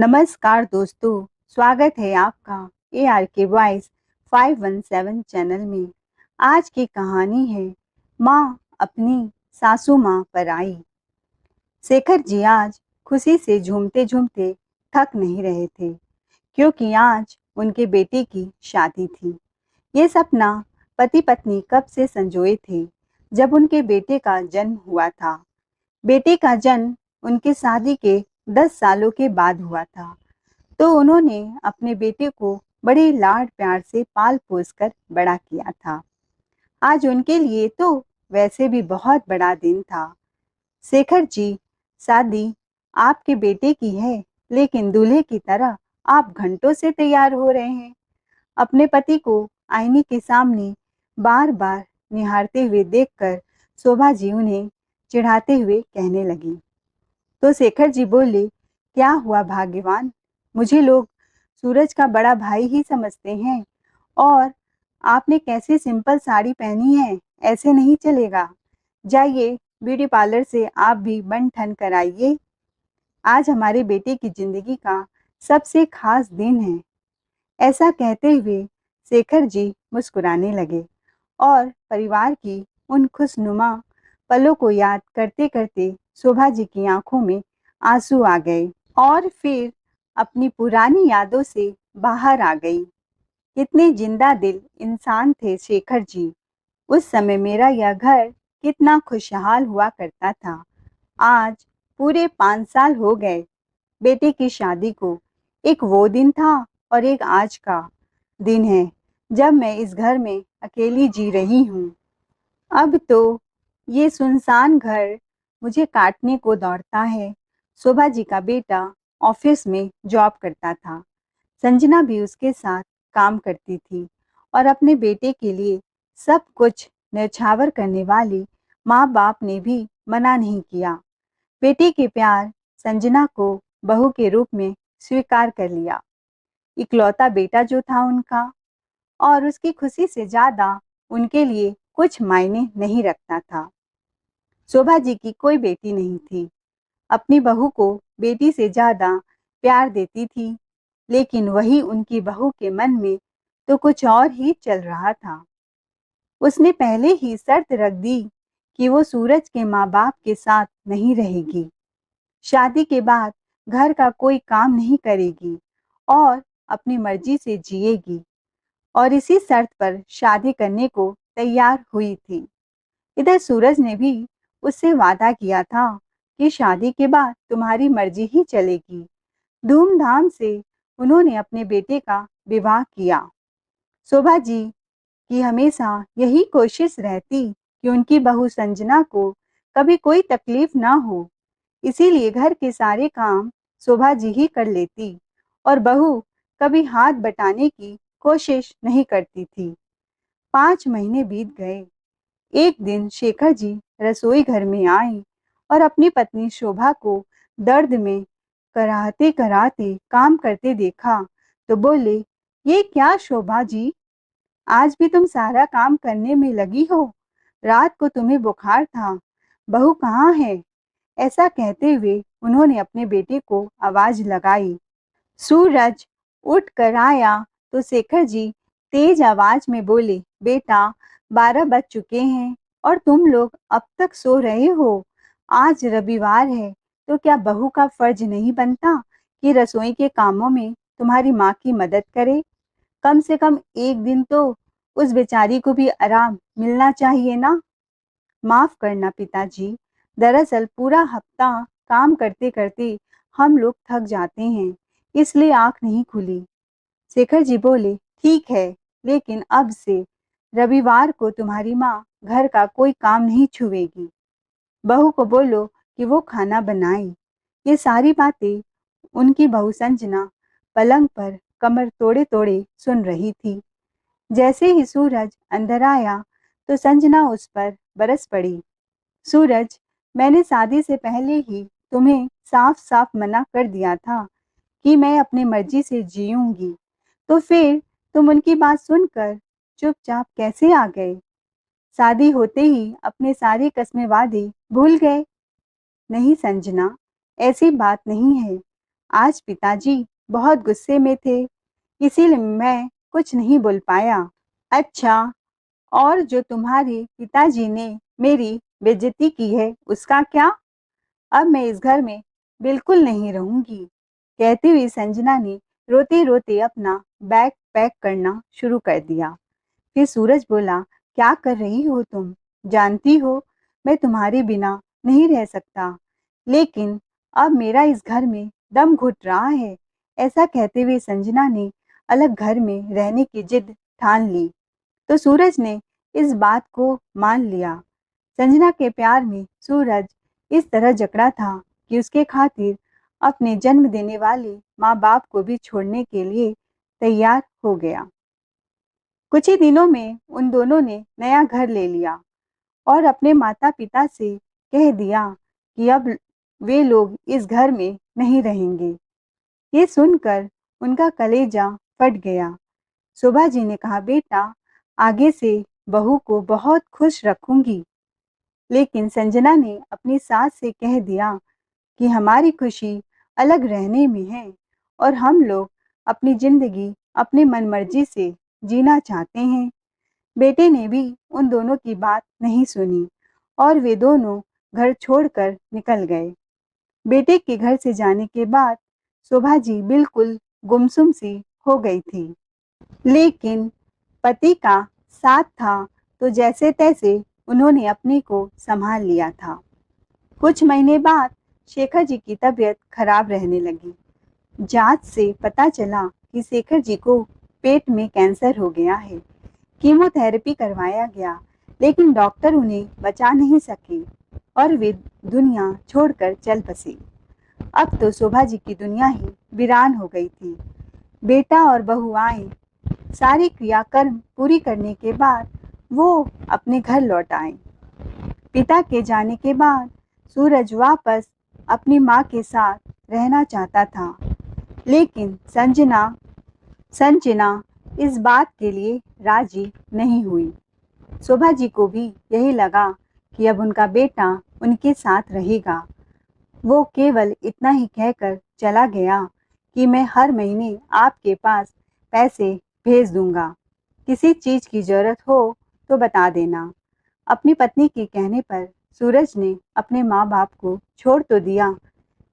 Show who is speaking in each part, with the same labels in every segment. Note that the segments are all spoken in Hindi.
Speaker 1: नमस्कार दोस्तों, स्वागत है आपका ARK वॉइस 517 चैनल में। आज की कहानी है माँ अपनी सासू माँ पर आई। शेखर जी आज खुशी से झूमते झूमते थक नहीं रहे थे, क्योंकि आज उनके बेटे की शादी थी। ये सपना पति पत्नी कब से संजोए थे, जब उनके बेटे का जन्म हुआ था। बेटे का जन्म उनकी शादी के 10 सालों के बाद हुआ था, तो उन्होंने अपने बेटे को बड़े लाड प्यार से पाल पोस कर बड़ा किया था। आज उनके लिए तो वैसे भी बहुत बड़ा दिन था। शेखर जी, शादी आपके बेटे की है, लेकिन दूल्हे की तरह आप घंटों से तैयार हो रहे हैं। अपने पति को आईने के सामने बार बार निहारते हुए देखकर शोभा जी उन्हें चिढ़ाते हुए कहने लगी। तो शेखर जी बोले, क्या हुआ भाग्यवान, मुझे लोग सूरज का बड़ा भाई ही समझते हैं, और आपने कैसी सिंपल साड़ी पहनी है, ऐसे नहीं चलेगा। जाइए ब्यूटी पार्लर से आप भी बन ठन कराइए। आज हमारे बेटे की जिंदगी का सबसे खास दिन है। ऐसा कहते हुए शेखर जी मुस्कुराने लगे और परिवार की उन खुशनुमा पलों को याद करते करते शोभा जी की आंखों में आंसू आ गए और फिर अपनी पुरानी यादों से बाहर आ गई। कितने जिंदा दिल इंसान थे शेखर जी। उस समय मेरा यह घर कितना खुशहाल हुआ करता था। आज पूरे 5 साल हो गए बेटे की शादी को। एक वो दिन था और एक आज का दिन है, जब मैं इस घर में अकेली जी रही हूँ। अब तो ये सुनसान घर मुझे काटने को दौड़ता है। शोभा जी का बेटा ऑफिस में जॉब करता था। संजना भी उसके साथ काम करती थी और अपने बेटे के लिए सब कुछ न्यौछावर करने वाली माँ बाप ने भी मना नहीं किया। बेटे के प्यार संजना को बहू के रूप में स्वीकार कर लिया। इकलौता बेटा जो था उनका, और उसकी खुशी से ज्यादा उनके लिए कुछ मायने नहीं रखता था। शोभा जी की कोई बेटी नहीं थी। अपनी बहू को बेटी से ज्यादा प्यार देती थी, लेकिन वही उनकी बहू के मन में तो कुछ और ही चल रहा था। उसने पहले ही शर्त रख दी कि वो सूरज के माँ बाप के साथ नहीं रहेगी। शादी के बाद घर का कोई काम नहीं करेगी और अपनी मर्जी से जिएगी, और इसी शर्त पर शादी करने को तैयार हुई थी। इधर सूरज ने भी उससे वादा किया था कि शादी के बाद तुम्हारी मर्जी ही चलेगी। धूमधाम से उन्होंने अपने बेटे का विवाह किया। शोभा जी की हमेशा यही कोशिश रहती कि उनकी बहू संजना को कभी कोई तकलीफ ना हो। इसीलिए घर के सारे काम शोभा जी ही कर लेती और बहू कभी हाथ बटाने की कोशिश नहीं करती थी। 5 महीने बीत गए। एक दिन शेखर जी रसोई घर में आए और अपनी पत्नी शोभा को दर्द में कराहते कराहते काम करते देखा, तो बोले, ये क्या शोभा जी, आज भी तुम सारा काम करने में लगी हो। रात को तुम्हें बुखार था, बहू कहाँ है। ऐसा कहते हुए उन्होंने अपने बेटे को आवाज लगाई। सूरज उठ कर आया तो शेखर जी तेज आवाज में बोले, बेटा 12 बज चुके हैं और तुम लोग अब तक सो रहे हो। आज रविवार है, तो क्या बहू का फर्ज नहीं बनता कि रसोई के कामों में तुम्हारी माँ की मदद करे। कम से कम एक दिन तो उस बेचारी को भी आराम मिलना चाहिए ना। माफ करना पिताजी, दरअसल पूरा हफ्ता काम करते करते हम लोग थक जाते हैं, इसलिए आंख नहीं खुली। शेखर जी बोले, ठीक है, लेकिन अब से रविवार को तुम्हारी माँ घर का कोई काम नहीं छुएगी। बहू को बोलो कि वो खाना बनाए। ये सारी बातें उनकी बहू संजना पलंग पर कमर तोड़े तोड़े सुन रही थी। जैसे ही सूरज अंदर आया तो संजना उस पर बरस पड़ी। सूरज, मैंने शादी से पहले ही तुम्हें साफ साफ मना कर दिया था कि मैं अपनी मर्जी से जीऊंगी, तो फिर तुम उनकी बात सुनकर चुपचाप कैसे आ गए। शादी होते ही अपने सारे कस्मे वादे भूल गए। नहीं संजना, ऐसी बात नहीं है। आज पिताजी बहुत गुस्से में थे, इसीलिए मैं कुछ नहीं बोल पाया। अच्छा, और जो तुम्हारे पिताजी ने मेरी बेइज्जती की है, उसका क्या? अब मैं इस घर में बिल्कुल नहीं रहूंगी। कहती हुई संजना ने रोते-रोते अपना बैग पैक करना शुरू कर दिया। फिर सूरज बोला, क्या कर रही हो तुम? जानती हो मैं तुम्हारे बिना नहीं रह सकता, लेकिन अब मेरा इस घर में दम घुट रहा है। ऐसा कहते हुए संजना ने अलग घर में रहने की जिद ठान ली। तो सूरज ने इस बात को मान लिया। संजना के प्यार में सूरज इस तरह जकड़ा था कि उसके खातिर अपने जन्म देने वाले माँ बाप को भी छोड़ने के लिए तैयार हो गया। कुछ ही दिनों में उन दोनों ने नया घर ले लिया और अपने माता पिता से कह दिया कि अब वे लोग इस घर में नहीं रहेंगे। ये सुनकर उनका कलेजा फट गया। शोभा जी ने कहा, बेटा, आगे से बहू को बहुत खुश रखूंगी। लेकिन संजना ने अपनी सास से कह दिया कि हमारी खुशी अलग रहने में है और हम लोग अपनी जिंदगी अपनी मनमर्जी से जीना चाहते हैं। बेटे ने भी उन दोनों की बात नहीं सुनी और वे दोनों घर छोड़कर निकल गए। बेटे के घर से जाने के बाद शोभा जी बिल्कुल गुमसुम सी हो गई थी। लेकिन पति का साथ था तो जैसे तैसे उन्होंने अपने को संभाल लिया था। कुछ महीने बाद शेखर जी की तबीयत खराब रहने लगी। जांच से पता चला कि शेखर जी को पेट में कैंसर हो गया है। कीमोथेरेपी करवाया गया, लेकिन डॉक्टर उन्हें बचा नहीं सके और वे दुनिया छोड़कर चल बसे। अब तो शोभा जी की दुनिया ही वीरान हो गई थी। बेटा और बहू आए, सारी क्रियाकर्म पूरी करने के बाद वो अपने घर लौट आए। पिता के जाने के बाद सूरज वापस अपनी माँ के साथ रहना चाहता था, लेकिन संजना संजना इस बात के लिए राजी नहीं हुई। शोभा जी को भी यही लगा कि अब उनका बेटा उनके साथ रहेगा। वो केवल इतना ही कहकर चला गया कि मैं हर महीने आपके पास पैसे भेज दूंगा। किसी चीज की जरूरत हो तो बता देना। अपनी पत्नी के कहने पर सूरज ने अपने माँ बाप को छोड़ तो दिया,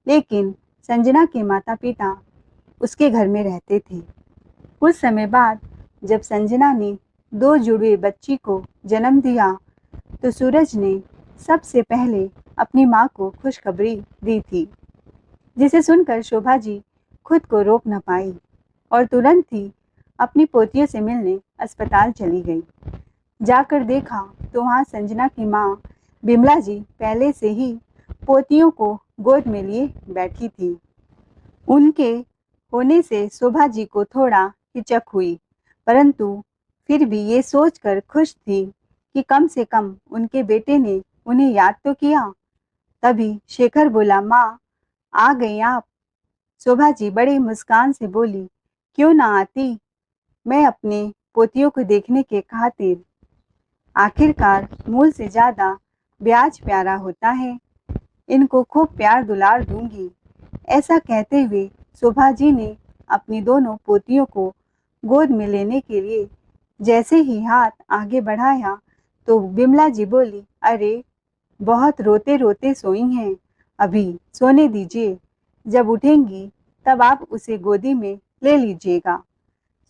Speaker 1: लेकिन संजना के माता पिता उसके घर में रहते थे। कुछ समय बाद जब संजना ने 2 जुड़वे बच्ची को जन्म दिया, तो सूरज ने सबसे पहले अपनी माँ को खुशखबरी दी थी, जिसे सुनकर शोभा जी खुद को रोक न पाई और तुरंत ही अपनी पोतियों से मिलने अस्पताल चली गई। जाकर देखा तो वहाँ संजना की माँ बिमला जी पहले से ही पोतियों को गोद में लिए बैठी थी। उनके होने से शोभा जी को थोड़ा हिचक हुई, परंतु फिर भी ये सोचकर खुश थी कि कम से कम उनके बेटे ने उन्हें याद तो किया। तभी शेखर बोला, माँ, आ गई आप? शोभा जी बड़ी मुस्कान से बोली, क्यों ना आती, मैं अपने पोतियों को देखने के खातिर। आखिरकार मूल से ज्यादा ब्याज प्यारा होता है, इनको खूब प्यार दुलार दूंगी। ऐसा कहते हुए शोभा जी ने अपनी दोनों पोतियों को गोद में लेने के लिए जैसे ही हाथ आगे बढ़ाया तो बिमला जी बोली, अरे, बहुत रोते रोते सोई हैं, अभी सोने दीजिए, जब उठेंगी तब आप उसे गोदी में ले लीजिएगा।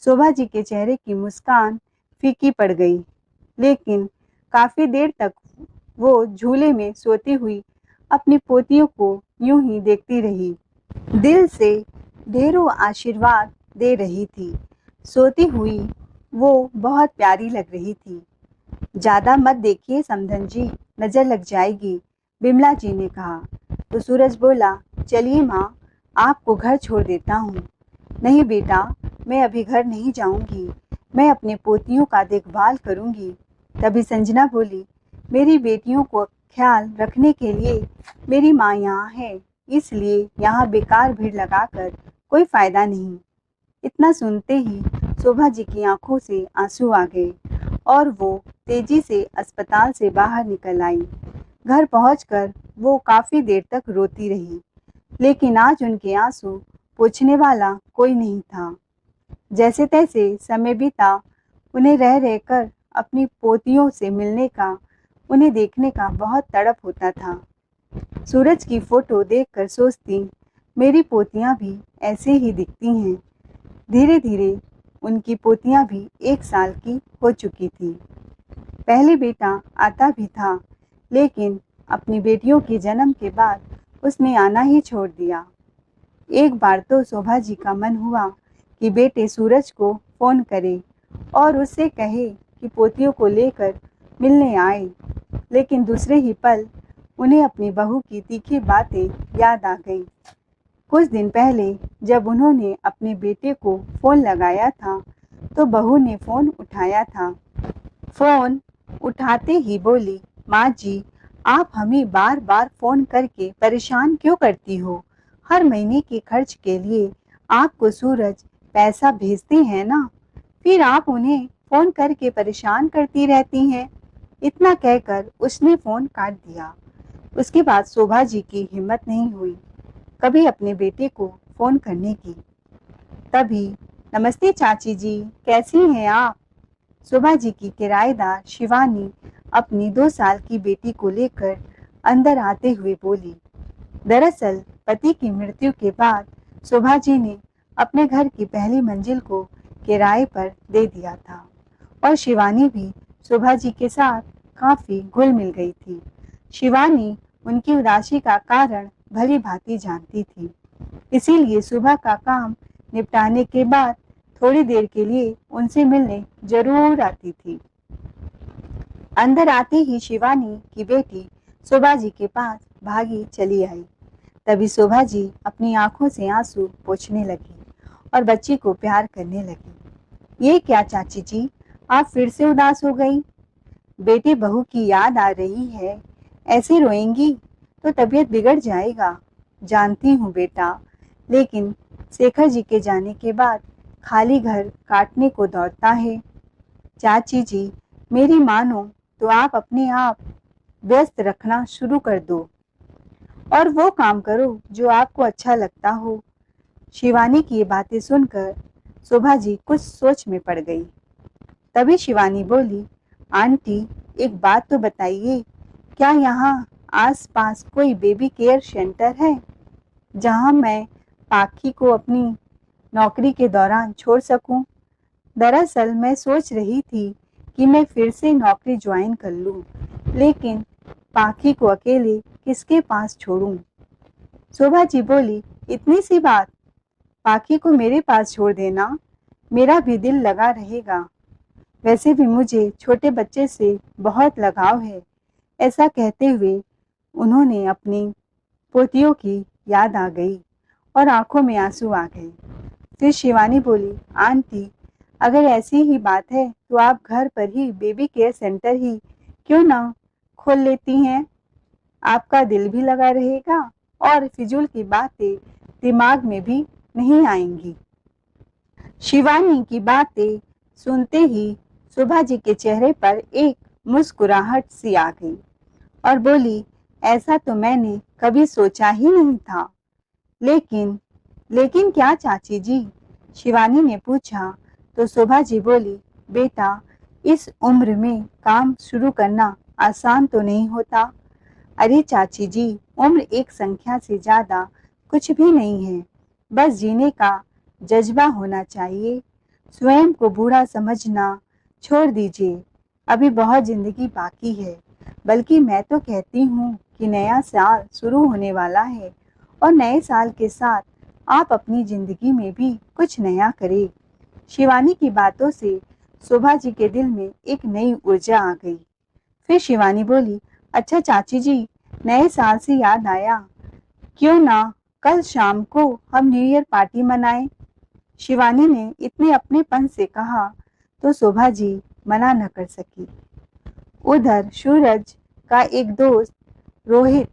Speaker 1: शोभा जी के चेहरे की मुस्कान फीकी पड़ गई, लेकिन काफी देर तक वो झूले में सोती हुई अपनी पोतियों को यूं ही देखती रही। दिल से ढेरों आशीर्वाद दे रही थी। सोती हुई वो बहुत प्यारी लग रही थी। ज्यादा मत देखिए समधन जी, नजर लग जाएगी, बिमला जी ने कहा। तो सूरज बोला, चलिए माँ, आपको घर छोड़ देता हूँ। नहीं बेटा, मैं अभी घर नहीं जाऊंगी, मैं अपने पोतियों का देखभाल करूंगी। तभी संजना बोली, मेरी बेटियों को ख्याल रखने के लिए मेरी माँ यहाँ है, इसलिए यहाँ बेकार भीड़ लगाकर कोई फायदा नहीं। इतना सुनते ही शोभा जी की आंखों से आंसू आ गए और वो तेजी से अस्पताल से बाहर निकल आई। घर पहुंचकर वो काफी देर तक रोती रही, लेकिन आज उनके आंसू पूछने वाला कोई नहीं था। जैसे तैसे समय बीता, उन्हें रह रहकर अपनी पोतियों से मिलने का, उन्हें देखने का बहुत तड़प होता था। सूरज की फोटो देखकर सोचती, मेरी पोतियां भी ऐसे ही दिखती हैं। धीरे धीरे उनकी पोतियां भी 1 साल की हो चुकी थी। पहले बेटा आता भी था, लेकिन अपनी बेटियों के जन्म के बाद उसने आना ही छोड़ दिया। एक बार तो शोभा जी का मन हुआ कि बेटे सूरज को फ़ोन करे और उससे कहे कि पोतियों को लेकर मिलने आए, लेकिन दूसरे ही पल उन्हें अपनी बहू की तीखी बातें याद आ गईं। कुछ दिन पहले जब उन्होंने अपने बेटे को फ़ोन लगाया था, तो बहू ने फ़ोन उठाया था। फ़ोन उठाते ही बोली, माँ जी, आप हमें बार बार फ़ोन करके परेशान क्यों करती हो? हर महीने के खर्च के लिए आपको सूरज पैसा भेजते हैं ना, फिर आप उन्हें फ़ोन करके परेशान करती रहती हैं। इतना कहकर उसने फ़ोन काट दिया। उसके बाद शोभा जी की हिम्मत नहीं हुई कभी अपने बेटे को फ़ोन करने की। तभी, नमस्ते चाची जी, कैसी हैं आप? शोभा जी की किराएदार शिवानी अपनी 2 साल की बेटी को लेकर अंदर आते हुए बोली। दरअसल पति की मृत्यु के बाद शोभा जी ने अपने घर की पहली मंजिल को किराए पर दे दिया था और शिवानी भी शोभा जी के साथ काफी घुल मिल गई थी। शिवानी उनकी उदासी का कारण भली भांति जानती थी, इसीलिए सुबह का काम निपटाने के बाद थोड़ी देर के लिए उनसे मिलने जरूर आती थी। अंदर आते ही शिवानी की बेटी शोभा जी के पास भागी चली आई। तभी शोभा जी अपनी आंखों से आंसू पोंछने लगी और बच्ची को प्यार करने लगी। ये क्या चाची जी, आप फिर से उदास हो गई? बेटे बहू की याद आ रही है, ऐसे रोएंगी तो तबीयत बिगड़ जाएगा। जानती हूँ बेटा, लेकिन शेखर जी के जाने के बाद खाली घर काटने को दौड़ता है। चाची जी, मेरी मानो तो आप अपने आप व्यस्त रखना शुरू कर दो और वो काम करो जो आपको अच्छा लगता हो। शिवानी की ये बातें सुनकर शोभा जी कुछ सोच में पड़ गई। तभी शिवानी बोली, आंटी, एक बात तो बताइए, क्या यहाँ आस-पास कोई बेबी केयर सेंटर है जहाँ मैं पाखी को अपनी नौकरी के दौरान छोड़ सकूं? दरअसल मैं सोच रही थी कि मैं फिर से नौकरी ज्वाइन कर लूं, लेकिन पाखी को अकेले किसके पास छोड़ूं? शोभा जी बोली, इतनी सी बात, पाखी को मेरे पास छोड़ देना, मेरा भी दिल लगा रहेगा। वैसे भी मुझे छोटे बच्चे से बहुत लगाव है। ऐसा कहते हुए उन्होंने अपनी पोतियों की याद आ गई और आंखों में आंसू आ गए। फिर शिवानी बोली, आंटी, अगर ऐसी ही बात है तो आप घर पर ही बेबी केयर सेंटर ही क्यों ना खोल लेती हैं? आपका दिल भी लगा रहेगा और फिजूल की बातें दिमाग में भी नहीं आएंगी। शिवानी की बातें सुनते ही शोभा जी के चेहरे पर एक मुस्कुराहट सी आ गई और बोली, ऐसा तो मैंने कभी सोचा ही नहीं था। लेकिन लेकिन क्या चाची जी? शिवानी ने पूछा तो शोभा जी बोली, बेटा, इस उम्र में काम शुरू करना आसान तो नहीं होता। अरे चाची जी, उम्र एक संख्या से ज्यादा कुछ भी नहीं है, बस जीने का जज्बा होना चाहिए। स्वयं को बूढ़ा समझना छोड़ दीजिए, अभी बहुत जिंदगी बाकी है। बल्कि मैं तो कहती हूँ कि नया साल शुरू होने वाला है और नए साल के साथ आप अपनी जिंदगी में भी कुछ नया करें। शिवानी की बातों से शोभा जी के दिल में एक नई ऊर्जा आ गई। फिर शिवानी बोली, अच्छा चाची जी, नए साल से याद आया, क्यों ना कल शाम को हम न्यू ईयर पार्टी मनाएं? शिवानी ने इतने अपनेपन से कहा तो शोभा जी मना न कर सकी। उधर सूरज का एक दोस्त रोहित,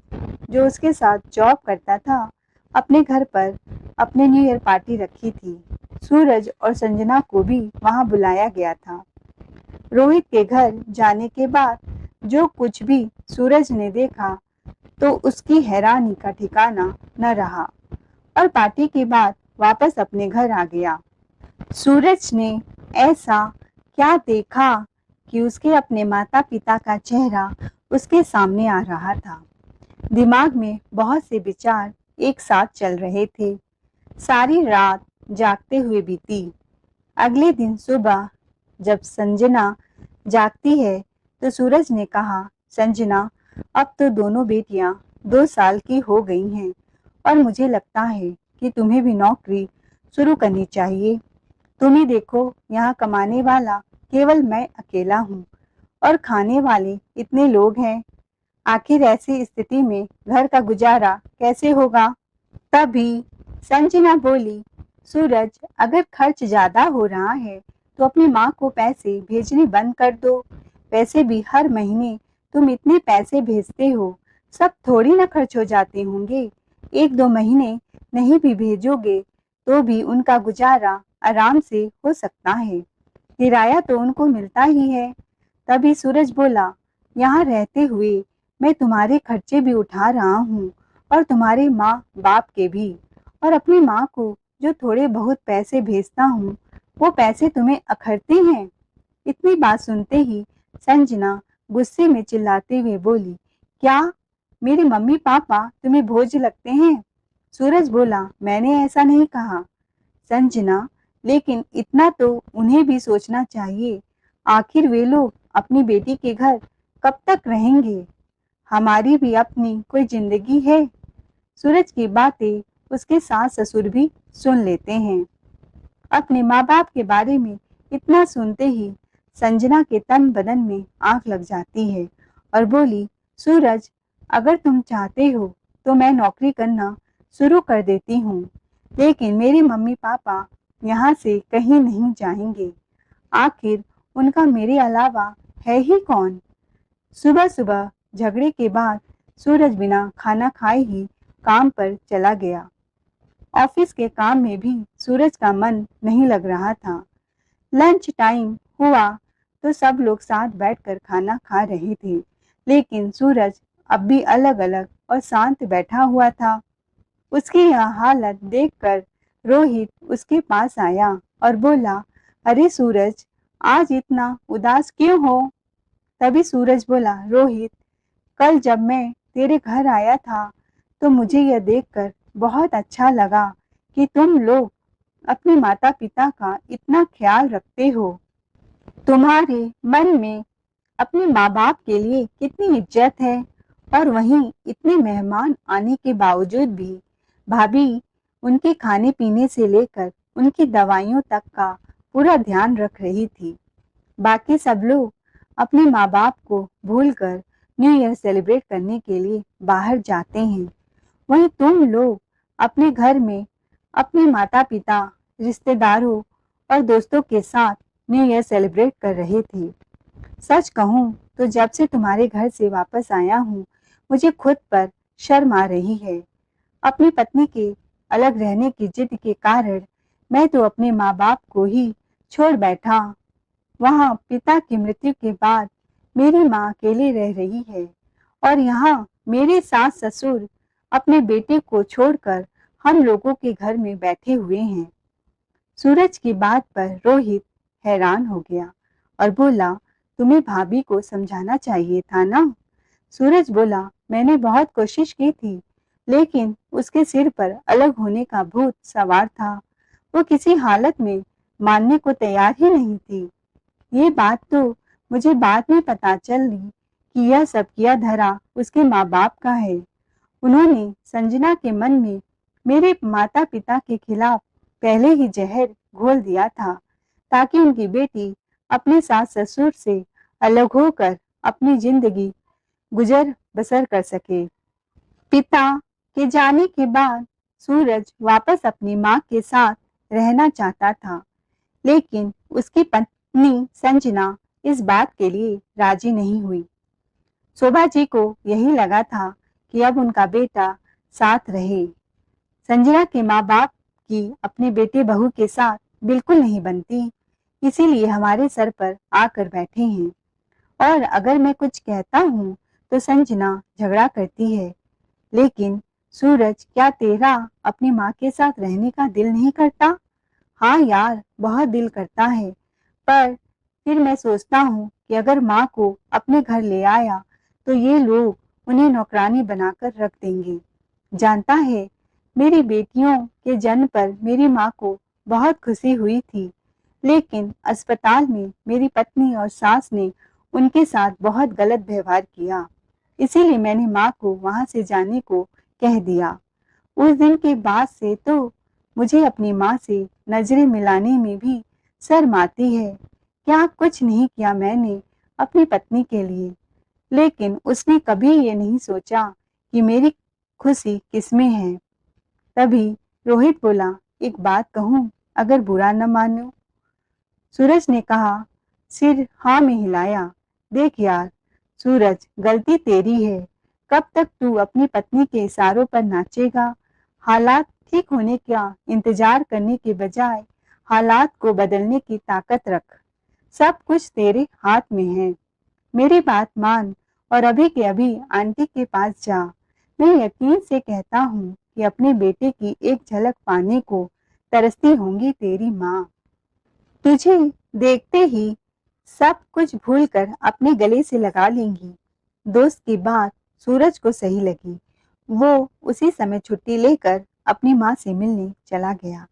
Speaker 1: जो उसके साथ जॉब करता था, अपने घर पर अपने न्यू ईयर पार्टी रखी थी। सूरज और संजना को भी वहां बुलाया गया था। रोहित के घर जाने के बाद जो कुछ भी सूरज ने देखा तो उसकी हैरानी का ठिकाना न रहा और पार्टी के बाद वापस अपने घर आ गया। सूरज ने ऐसा क्या देखा कि उसके अपने माता पिता का चेहरा उसके सामने आ रहा था। दिमाग में बहुत से विचार एक साथ चल रहे थे। सारी रात जागते हुए बीती। अगले दिन सुबह जब संजना जागती है तो सूरज ने कहा, संजना, अब तो दोनों बेटियां 2 साल की हो गई हैं और मुझे लगता है कि तुम्हें भी नौकरी शुरू करनी चाहिए। तुम ही देखो, यहाँ कमाने वाला केवल मैं अकेला हूँ और खाने वाले इतने लोग हैं। आखिर ऐसी स्थिति में घर का गुजारा कैसे होगा? तभी संजना बोली, सूरज, अगर खर्च ज्यादा हो रहा है तो अपनी माँ को पैसे भेजने बंद कर दो। वैसे भी हर महीने तुम इतने पैसे भेजते हो, सब थोड़ी ना खर्च हो जाते होंगे। 1-2 महीने नहीं भी भेजोगे तो भी उनका गुजारा आराम से हो सकता है। किराया तो उनको मिलता ही है। तभी सूरज बोला, यहाँ रहते हुए मैं तुम्हारे खर्चे भी उठा रहा हूँ और तुम्हारे माँ बाप के भी, और अपनी माँ को जो थोड़े बहुत पैसे भेजता हूँ वो पैसे तुम्हें अखरते हैं। इतनी बात सुनते ही संजना गुस्से में चिल्लाते हुए बोली, क्या मेरे मम्मी पापा तुम्हें बोझ लगते हैं? सूरज बोला, मैंने ऐसा नहीं कहा संजना, लेकिन इतना तो उन्हें भी सोचना चाहिए। आखिर वे लोग अपनी बेटी के घर कब तक रहेंगे? हमारी भी अपनी कोई जिंदगी है। सूरज की बातें उसके सास ससुर भी सुन लेते हैं। अपने माँ बाप के बारे में इतना सुनते ही संजना के तन बदन में आग लग जाती है और बोली, सूरज, अगर तुम चाहते हो तो मैं नौकरी करना शुरू कर देती हूँ, लेकिन मेरे मम्मी पापा यहाँ से कहीं नहीं जाएंगे। आखिर उनका मेरे अलावा है ही कौन? सुबह सुबह झगड़े के बाद सूरज बिना खाना खाए ही काम पर चला गया। ऑफिस के काम में भी सूरज का मन नहीं लग रहा था। लंच टाइम हुआ तो सब लोग साथ बैठकर खाना खा रहे थे, लेकिन सूरज अब भी अलग अलग और शांत बैठा हुआ था। उसकी यह हालत देखकर रोहित उसके पास आया और बोला, अरे सूरज, आज इतना उदास क्यों हो? तभी सूरज बोला, रोहित, कल जब मैं तेरे घर आया था तो मुझे यह देखकर बहुत अच्छा लगा कि तुम लोग अपने माता पिता का इतना ख्याल रखते हो। तुम्हारे मन में अपने माँ बाप के लिए कितनी इज्जत है, और वहीं इतने मेहमान आने के बावजूद भी भाभी उनके खाने पीने से लेकर उनकी दवाइयों तक का पूरा ध्यान रख रही थी। बाकी सब लोग अपने माँ बाप को भूलकर न्यू ईयर सेलिब्रेट करने के लिए बाहर जाते हैं, वहीं तुम लोग अपने घर में अपने माता पिता, रिश्तेदारों और दोस्तों के साथ न्यू ईयर सेलिब्रेट कर रहे थे। सच कहूँ तो जब से तुम्हारे घर से वापस आया हूँ मुझे खुद पर शर्म आ रही है। अपनी पत्नी के अलग रहने की जिद के कारण मैं तो अपने माँ बाप को ही छोड़ बैठा। वहाँ पिता की मृत्यु के बाद मेरी माँ अकेले रह रही है और यहाँ मेरे सास ससुर अपने बेटे को छोड़कर हम लोगों के घर में बैठे हुए हैं। सूरज की बात पर रोहित हैरान हो गया और बोला, तुम्हें भाभी को समझाना चाहिए था ना? सूरज बोला, मैंने बहुत कोशिश की थी, लेकिन उसके सिर पर अलग होने का भूत सवार था। वो किसी हालत में मानने को तैयार ही नहीं थी। ये बात तो मुझे बाद में पता चली कि यह सब किया धरा उसके माँ बाप का है। उन्होंने संजना के मन में मेरे माता पिता के खिलाफ पहले ही जहर घोल दिया था, ताकि उनकी बेटी अपने सास ससुर से अलग होकर अपनी जिंदगी गुजर बसर कर सके। पिता के जाने के बाद सूरज वापस अपनी माँ के साथ रहना चाहता था, लेकिन उसकी पत्नी संजना इस बात के लिए राजी नहीं हुई। शोभा जी को यही लगा था कि अब उनका बेटा साथ रहे। संजना के माँ बाप की अपने बेटे बहू के साथ बिल्कुल नहीं बनती, इसीलिए हमारे सर पर आकर बैठे हैं। और अगर मैं कुछ कहता हूँ तो संजना झगड़ा करती है, लेकिन सूरज, क्या तेरा अपनी माँ के साथ रहने का दिल नहीं करता? हाँ यार, बहुत दिल करता है, पर फिर मैं सोचता हूँ कि अगर माँ को अपने घर ले आया तो ये लोग उन्हें नौकरानी बनाकर रख देंगे। जानता है, मेरी बेटियों के जन्म पर मेरी माँ को बहुत खुशी हुई थी, लेकिन अस्पताल में मेरी पत्नी और सास ने उनके साथ बहुत गलत व्यवहार किया। इसीलिए मैंने माँ को वहाँ से जाने को कह दिया। उस दिन के बाद से तो मुझे अपनी माँ से नजरें मिलाने में भी शर्म आती है। क्या कुछ नहीं किया मैंने अपनी पत्नी के लिए, लेकिन उसने कभी ये नहीं सोचा कि मेरी खुशी किसमें है। तभी रोहित बोला, एक बात कहूँ, अगर बुरा न मानो। सूरज ने कहा, सिर हाँ में हिलाया। देख यार सूरज, गलती तेरी है। कब तक तू अपनी पत्नी के इशारों पर नाचेगा? हालात ठीक होने का इंतजार करने के बजाय हालात को बदलने की ताकत रख। सब कुछ तेरे हाथ में है। मेरी बात मान और अभी के अभी आंटी के पास जा। मैं यकीन से कहता हूँ कि अपने बेटे की एक झलक पाने को तरसती होंगी तेरी माँ। तुझे देखते ही सब कुछ भूलकर अपने गले से लगा लेंगी। दोस्त की बात सूरज को सही लगी। वो उसी समय छुट्टी लेकर अपनी माँ से मिलने चला गया।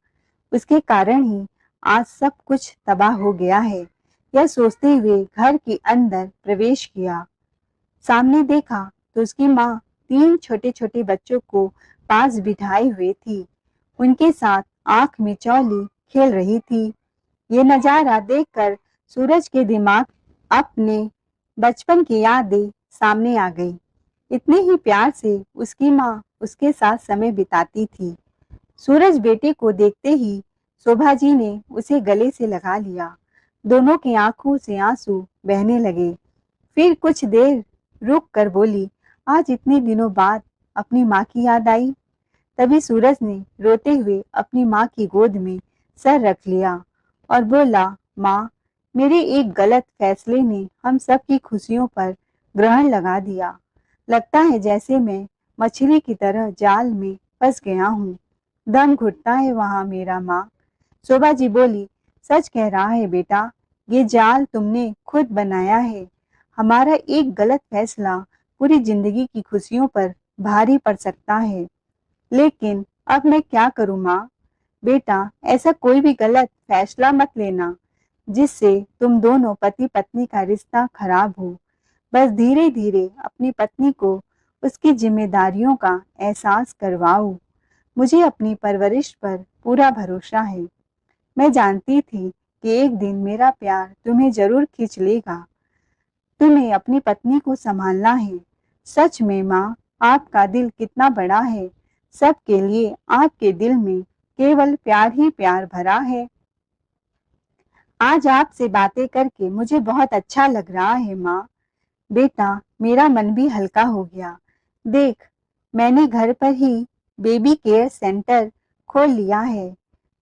Speaker 1: उसके कारण ही आज सब कुछ तबाह हो गया है। यह सोचते हुए घर के अंदर प्रवेश किया। सामने देखा तो उसकी माँ तीन छोटे छोटे बच्चों को पास बिठाए हुए थी। उनके साथ आंख में चौली खेल रही थी। ये नजारा देखकर सूरज के दिमाग अपने बचपन की यादें सामने आ गई। इतने ही प्यार से उसकी माँ उसके साथ समय बिताती थी। सूरज बेटे को देखते ही शोभा जी ने उसे गले से लगा लिया। दोनों की आंखों से आंसू बहने लगे। फिर कुछ देर रुक कर बोली, आज इतने दिनों बाद अपनी माँ की याद आई। तभी सूरज ने रोते हुए अपनी माँ की गोद में सर रख लिया और बोला, माँ, मेरे एक गलत फैसले ने हम सब की खुशियों पर ग्रहण लगा दिया। लगता है जैसे मैं मछली की तरह जाल में फंस गया हूँ। दम घुटता है वहां मेरा, माँ। शोभा जी बोली, सच कह रहा है बेटा, ये जाल तुमने खुद बनाया है। हमारा एक गलत फैसला पूरी जिंदगी की खुशियों पर भारी पड़ सकता है। लेकिन अब मैं क्या करूं माँ? बेटा, ऐसा कोई भी गलत फैसला मत लेना जिससे तुम दोनों पति पत्नी का रिश्ता खराब हो। बस धीरे धीरे अपनी पत्नी को उसकी जिम्मेदारियों का एहसास करवाओ। मुझे अपनी परवरिश पर पूरा भरोसा है। मैं जानती थी कि एक दिन मेरा प्यार तुम्हें जरूर खींच लेगा। तुम्हें अपनी पत्नी को संभालना है। सच में माँ, आपका दिल कितना बड़ा है। सबके लिए आपके दिल में केवल प्यार ही प्यार भरा है। आज आपसे बातें करके मुझे बहुत अच्छा लग रहा है माँ। बेटा, मेरा मन भी हल्का हो गया। देख, मैंने घर पर ही बेबी केयर सेंटर खोल लिया है।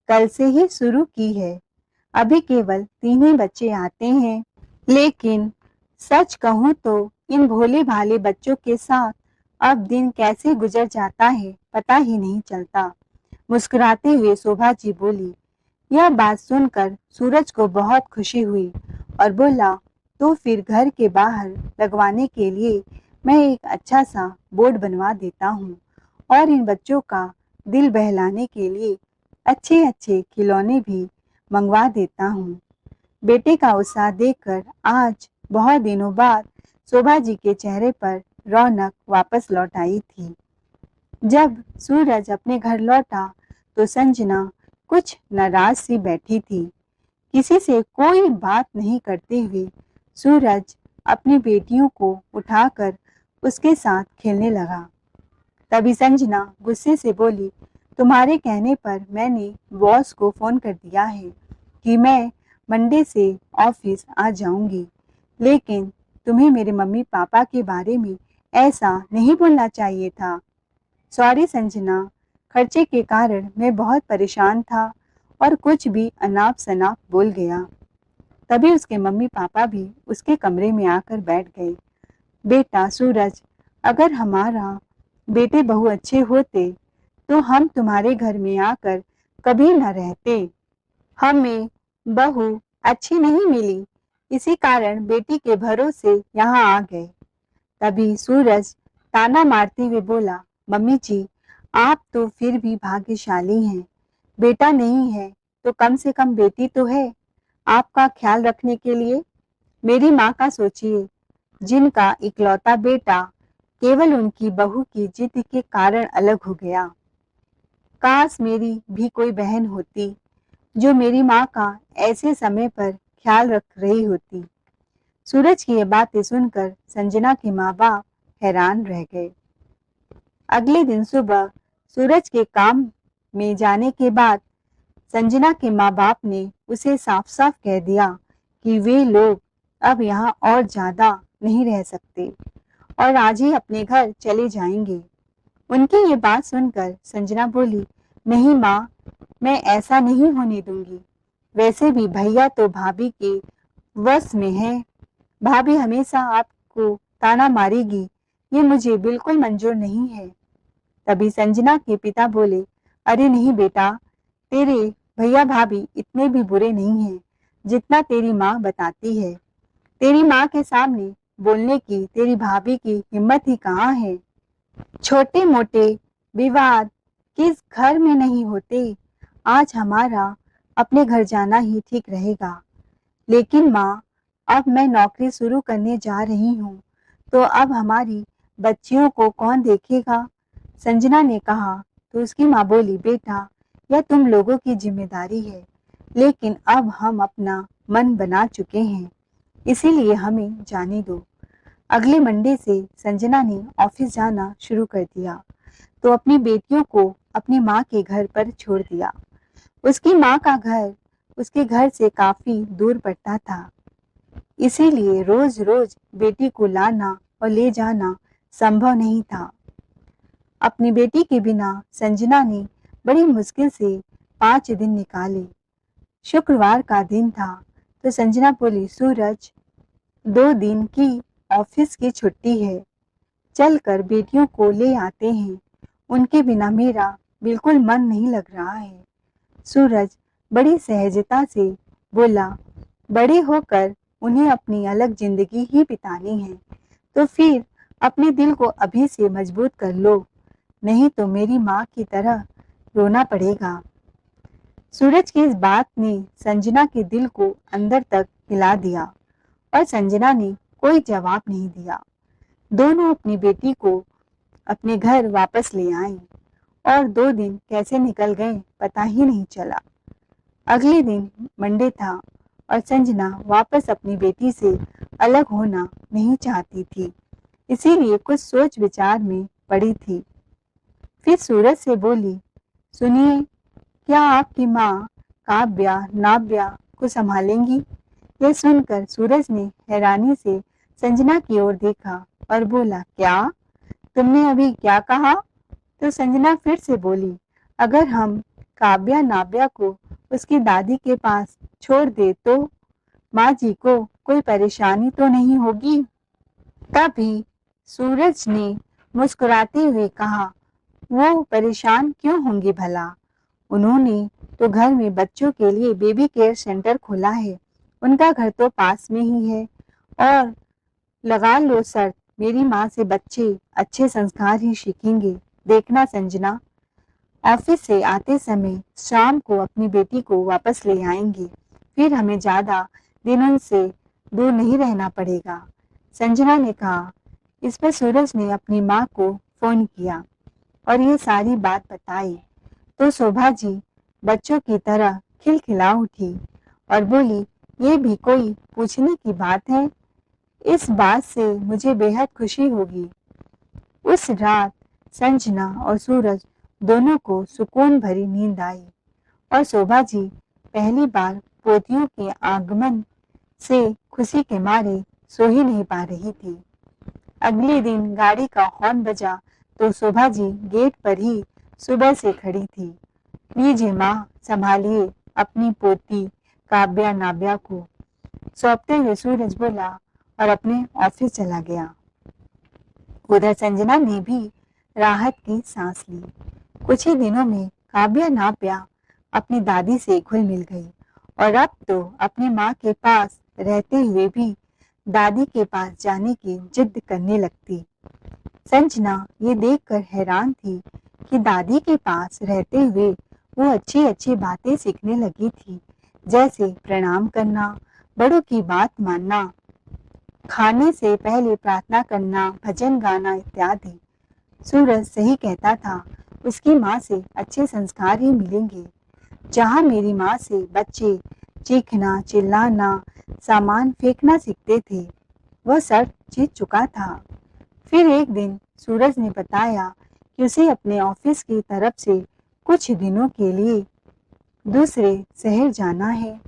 Speaker 1: कल से ही शुरू की है। अभी केवल 3 ही बच्चे आते हैं, लेकिन सच कहूँ तो इन भोले भाले बच्चों के साथ अब दिन कैसे गुजर जाता है पता ही नहीं चलता। मुस्कुराते हुए शोभा जी बोली। यह बात सुनकर सूरज को बहुत खुशी हुई और बोला, तो फिर घर के बाहर लगवाने के लिए मैं एक अच्छा सा बोर्ड बनवा देता हूँ और इन बच्चों का दिल बहलाने के लिए अच्छे अच्छे खिलौने भी मंगवा देता हूँ। बेटे का उत्साह देखकर आज बहुत दिनों बाद शोभा जी के चेहरे पर रौनक वापस लौट आई थी। जब सूरज अपने घर लौटा तो संजना कुछ नाराज सी बैठी थी। किसी से कोई बात नहीं करते हुए सूरज अपनी बेटियों को उठाकर उसके साथ खेलने लगा। तभी संजना गुस्से से बोली, तुम्हारे कहने पर मैंने बॉस को फोन कर दिया है कि मैं मंडे से ऑफिस आ जाऊंगी, लेकिन तुम्हें मेरे मम्मी पापा के बारे में ऐसा नहीं बोलना चाहिए था। सॉरी संजना, खर्चे के कारण मैं बहुत परेशान था और कुछ भी अनाप शनाप बोल गया। तभी उसके मम्मी पापा भी उसके कमरे में आकर बैठ गए। बेटा सूरज, अगर हमारा बेटे बहू अच्छे होते तो हम तुम्हारे घर में आकर कभी न रहते। हमें बहू अच्छी नहीं मिली, इसी कारण बेटी के भरोसे यहाँ आ गए। तभी सूरज ताना मारते हुए बोला, मम्मी जी, आप तो फिर भी भाग्यशाली हैं। बेटा नहीं है तो कम से कम बेटी तो है आपका ख्याल रखने के लिए। मेरी माँ का सोचिए, जिनका इकलौता बेटा केवल उनकी बहू की जिद के कारण अलग हो गया। काश मेरी भी कोई बहन होती जो मेरी माँ का ऐसे समय पर ख्याल रख रही होती। सूरज की ये बातें सुनकर संजना के माँ बाप हैरान रह गए। अगले दिन सुबह सूरज के काम में जाने के बाद संजना के माँ बाप ने उसे साफ साफ कह दिया कि वे लोग अब यहाँ और ज्यादा नहीं रह सकते और आज ही अपने घर चले जाएंगे। उनकी ये बात सुनकर संजना बोली, नहीं माँ, मैं ऐसा नहीं होने दूंगी। वैसे भी भैया तो भाभी के वश में है। भाभी हमेशा आपको ताना मारेगी, ये मुझे बिल्कुल मंजूर नहीं है। तभी संजना के पिता बोले, अरे नहीं बेटा, तेरे भैया भाभी इतने भी बुरे नहीं हैं जितना तेरी माँ बताती है। तेरी माँ के सामने बोलने की तेरी भाभी की हिम्मत ही कहाँ है। छोटे मोटे विवाद किस घर में नहीं होते। आज हमारा अपने घर जाना ही ठीक रहेगा। लेकिन माँ, अब मैं नौकरी शुरू करने जा रही हूँ, तो अब हमारी बच्चियों को कौन देखेगा? संजना ने कहा। तो उसकी माँ बोली, बेटा, यह तुम लोगों की जिम्मेदारी है, लेकिन अब हम अपना मन बना चुके हैं, इसीलिए हमें जाने दो। अगले मंडे से संजना ने ऑफिस जाना शुरू कर दिया, तो अपनी बेटियों को अपनी माँ के घर पर छोड़ दिया। उसकी माँ का घर उसके घर से काफी दूर पड़ता था, इसीलिए रोज रोज बेटी को लाना और ले जाना संभव नहीं था। अपनी बेटी के बिना संजना ने बड़ी मुश्किल से 5 दिन निकाले। शुक्रवार का दिन था, तो संजना बोली, सूरज, 2 दिन की ऑफिस की छुट्टी है, चलकर बेटियों को ले आते हैं। उनके बिना मेरा बिल्कुल मन नहीं लग रहा है। सूरज बड़ी सहजता से बोला, बड़े होकर उन्हें अपनी अलग जिंदगी ही बितानी है, तो फिर अपने दिल को अभी से मजबूत कर लो, नहीं तो मेरी माँ की तरह रोना पड़ेगा। सूरज की इस बात ने संजना के दिल को अंदर तक हिला दिया और संजना ने कोई जवाब नहीं दिया। दोनों अपनी बेटी को अपने घर वापस ले आई और 2 दिन कैसे निकल गए पता ही नहीं चला। अगले दिन मंडे था और संजना वापस अपनी बेटी से अलग होना नहीं चाहती थी, इसीलिए कुछ सोच विचार में पड़ी थी। फिर सूरज से बोली, सुनिए, क्या आपकी माँ काव्या नाव्या को संभालेंगी? यह सुनकर सूरज ने हैरानी से संजना की ओर देखा और बोला, क्या? तुमने अभी क्या कहा? तो संजना फिर से बोली, अगर हम काव्या नाव्या को उसकी दादी के पास छोड़ दे तो माँ जी को कोई परेशानी तो नहीं होगी? तभी सूरज ने मुस्कुराते हुए कहा, वो परेशान क्यों होंगे भला? उन्होंने तो घर में बच्चों के लिए बेबी केयर सेंटर खोला है, उनका घर तो पास में ही है। और लगा लो शर्त, मेरी माँ से बच्चे अच्छे संस्कार ही सीखेंगे। देखना संजना, ऑफिस से आते समय शाम को अपनी बेटी को वापस ले आएंगे, फिर हमें ज्यादा दिनों से दूर नहीं रहना पड़ेगा। संजना ने कहा। इस पर सूरज ने अपनी माँ को फोन किया और ये सारी बात बताई, तो शोभा जी बच्चों की तरह खिलखिला उठी और बोली, ये भी कोई पूछने की बात है? इस बात से मुझे बेहद खुशी होगी। उस रात संजना और सूरज दोनों को सुकून भरी नींद आई और शोभा जी पहली बार पोतियों के आगमन से खुशी के मारे सो ही नहीं पा रही थी। अगले दिन गाड़ी का हॉर्न बजा तो शोभा जी गेट पर ही सुबह से खड़ी थी। लीजिए माँ, संभालिए अपनी पोती काव्या नाव्या को, सौंपते हुए सूरज बोला और अपने ऑफिस चला गया। उधर संजना ने भी राहत की सांस ली। कुछ ही दिनों में काव्या नाव्या अपनी दादी से घुल मिल गई और अब तो अपनी माँ के पास रहते हुए भी दादी के पास जाने की जिद करने लगती। संजना ये देखकर हैरान थी कि दादी के पास रहते हुए वो अच्छी अच्छी बातें सीखने लगी थी, जैसे प्रणाम करना, बड़ों की बात मानना, खाने से पहले प्रार्थना करना, भजन गाना इत्यादि। सूरज सही कहता था, उसकी माँ से अच्छे संस्कार ही मिलेंगे। जहाँ मेरी माँ से बच्चे चीखना, चिल्लाना, सामान फेंकना सीखते थे, वह सब जीत चुका था। फिर एक दिन सूरज ने बताया कि उसे अपने ऑफिस की तरफ से कुछ दिनों के लिए दूसरे शहर जाना है।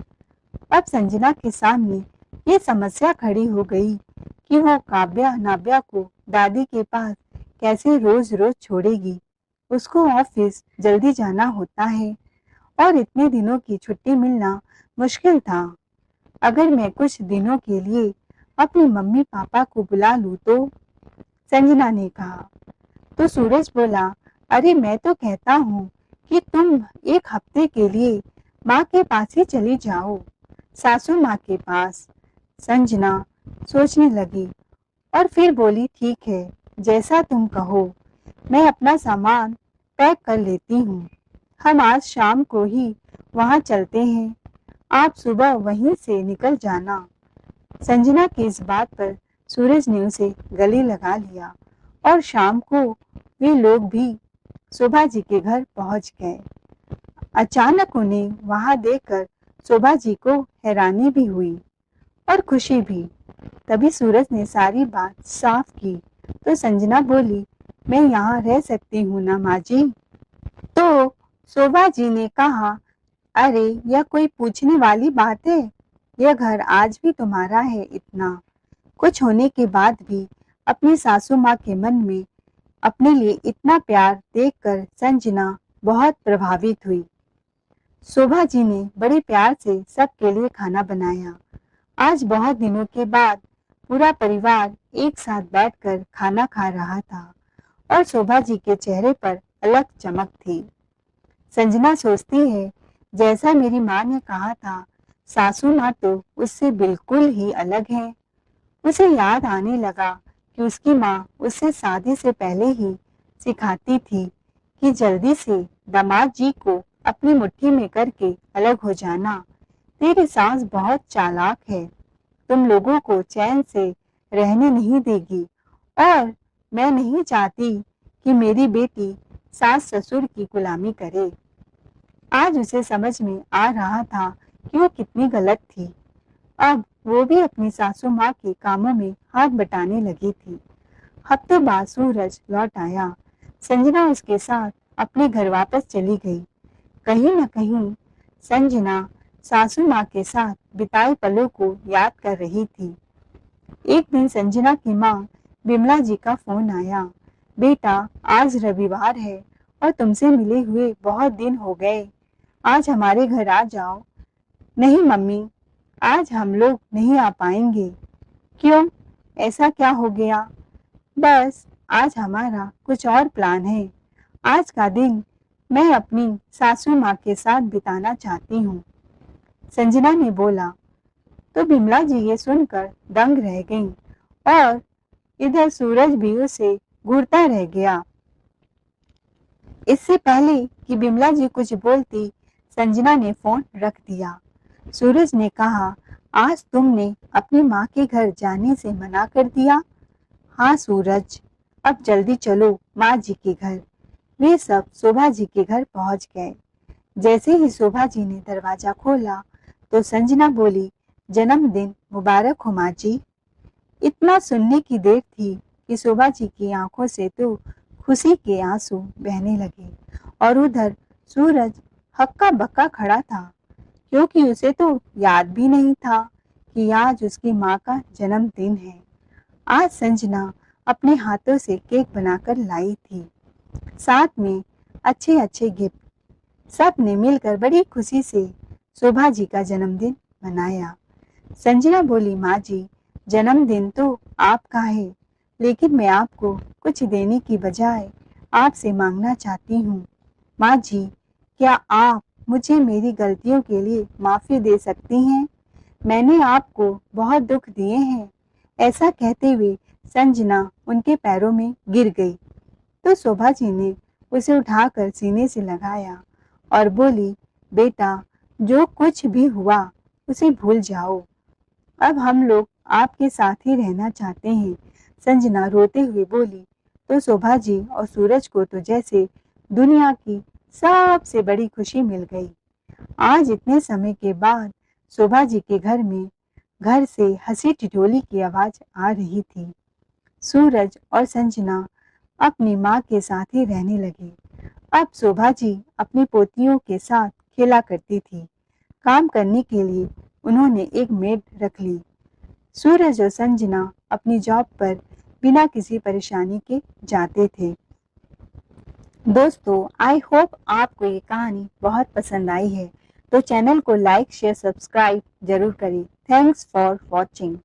Speaker 1: अब संजना के सामने ये समस्या खड़ी हो गई कि वो काव्या नाव्या को दादी के पास कैसे रोज रोज छोड़ेगी। उसको ऑफिस जल्दी जाना होता है और इतने दिनों की छुट्टी मिलना मुश्किल था। अगर मैं कुछ दिनों के लिए अपनी मम्मी पापा को बुला लूँ तो? संजना ने कहा। तो सूरज बोला, अरे मैं तो कहता हूँ कि तुम एक हफ्ते के लिए माँ के पास ही चली जाओ, सासू माँ के पास। संजना सोचने लगी और फिर बोली, ठीक है, जैसा तुम कहो। मैं अपना सामान पैक कर लेती हूँ। हम आज शाम को ही वहाँ चलते हैं। आप सुबह वहीं से निकल जाना। संजना की इस बात पर सूरज ने उसे गले लगा लिया और शाम को वे लोग भी शोभा जी के घर पहुंच गए। अचानक उन्हें वहां देखकर शोभा जी को हैरानी भी हुई और खुशी भी। तभी सूरज ने सारी बात साफ की तो संजना बोली, मैं यहाँ रह सकती हूँ ना माँ जी? तो शोभा जी ने कहा, अरे यह कोई पूछने वाली बात है? यह घर आज भी तुम्हारा है। इतना कुछ होने के बाद भी अपनी सासू माँ के मन में अपने लिए इतना प्यार देखकर संजना बहुत प्रभावित हुई। शोभा जी ने बड़े प्यार से सबके लिए खाना बनाया। आज बहुत दिनों के बाद पूरा परिवार एक साथ बैठकर खाना खा रहा था और शोभा जी के चेहरे पर अलग चमक थी। संजना सोचती है, जैसा मेरी माँ ने कहा था, सासू माँ तो उससे बिल्कुल ही अलग है। उसे याद आने लगा कि उसकी माँ उससे शादी से पहले ही सिखाती थी कि जल्दी से दामाद जी को अपनी मुट्ठी में करके अलग हो जाना। तेरी सास बहुत चालाक है, तुम लोगों को चैन से रहने नहीं देगी और मैं नहीं चाहती कि मेरी बेटी सास ससुर की गुलामी करे। आज उसे समझ में आ रहा था कि वो कितनी गलत थी। अब वो भी अपनी सासू माँ के कामों में हाथ बटाने लगी थी। हफ्तों बाद सूरज लौट आया। संजना उसके साथ अपने घर वापस चली गई। कहीं न कहीं संजना सासू माँ के साथ बिताए पलों को याद कर रही थी। एक दिन संजना की माँ बिमला जी का फोन आया, बेटा आज रविवार है और तुमसे मिले हुए बहुत दिन हो गए, आज हमारे घर आ जाओ। नहीं मम्मी, आज हम लोग नहीं आ पाएंगे। क्यों, ऐसा क्या हो गया? बस आज हमारा कुछ और प्लान है। आज का दिन मैं अपनी सासू माँ के साथ बिताना चाहती हूँ। संजना ने बोला। तो बिमला जी ये सुनकर दंग रह गईं और इधर सूरज भी उसे घूरता रह गया। इससे पहले कि बिमला जी कुछ बोलती, संजना ने फोन रख दिया। सूरज ने कहा, आज तुमने अपनी माँ के घर जाने से मना कर दिया? हाँ सूरज, अब जल्दी चलो माँ जी के घर। वे सब शोभा जी के घर पहुंच गए। जैसे ही शोभा जी ने दरवाजा खोला तो संजना बोली, जन्मदिन मुबारक हो माँ जी। इतना सुनने की देर थी कि शोभा जी की आंखों से तो खुशी के आंसू बहने लगे और उधर सूरज हक्का बक्का खड़ा था, क्योंकि उसे तो याद भी नहीं था कि आज उसकी माँ का जन्मदिन है। आज संजना अपने हाथों से केक बनाकर लाई थी, साथ में अच्छे अच्छे गिफ्ट। सब ने मिलकर बड़ी खुशी से शोभा जी का जन्मदिन मनाया। संजना बोली, माँ जी, जन्मदिन तो आपका है, लेकिन मैं आपको कुछ देने की बजाय आपसे मांगना चाहती हूँ। माँ जी, क्या आप मुझे मेरी गलतियों के लिए माफ़ी दे सकती हैं? मैंने आपको बहुत दुख दिए हैं। ऐसा कहते हुए संजना उनके पैरों में गिर गई। तो शोभा जी ने उसे उठाकर सीने से लगाया और बोली, बेटा, जो कुछ भी हुआ उसे भूल जाओ। अब हम लोग आपके साथ ही रहना चाहते हैं। संजना रोते हुए बोली। तो शोभा जी और सूरज को तो जैसे दुनिया की सबसे बड़ी खुशी मिल गई। आज इतने समय के बाद शोभा जी के घर से हंसी ठिठोली की आवाज आ रही थी। सूरज और संजना अपनी माँ के साथ ही रहने लगे। अब शोभा जी अपनी पोतियों के साथ खेला करती थी। काम करने के लिए उन्होंने एक मेड रख ली। सूरज और संजना अपनी जॉब पर बिना किसी परेशानी के जाते थे। दोस्तों, आई होप आपको ये कहानी बहुत पसंद आई है। तो चैनल को लाइक शेयर सब्सक्राइब जरूर करें। Thanks for watching.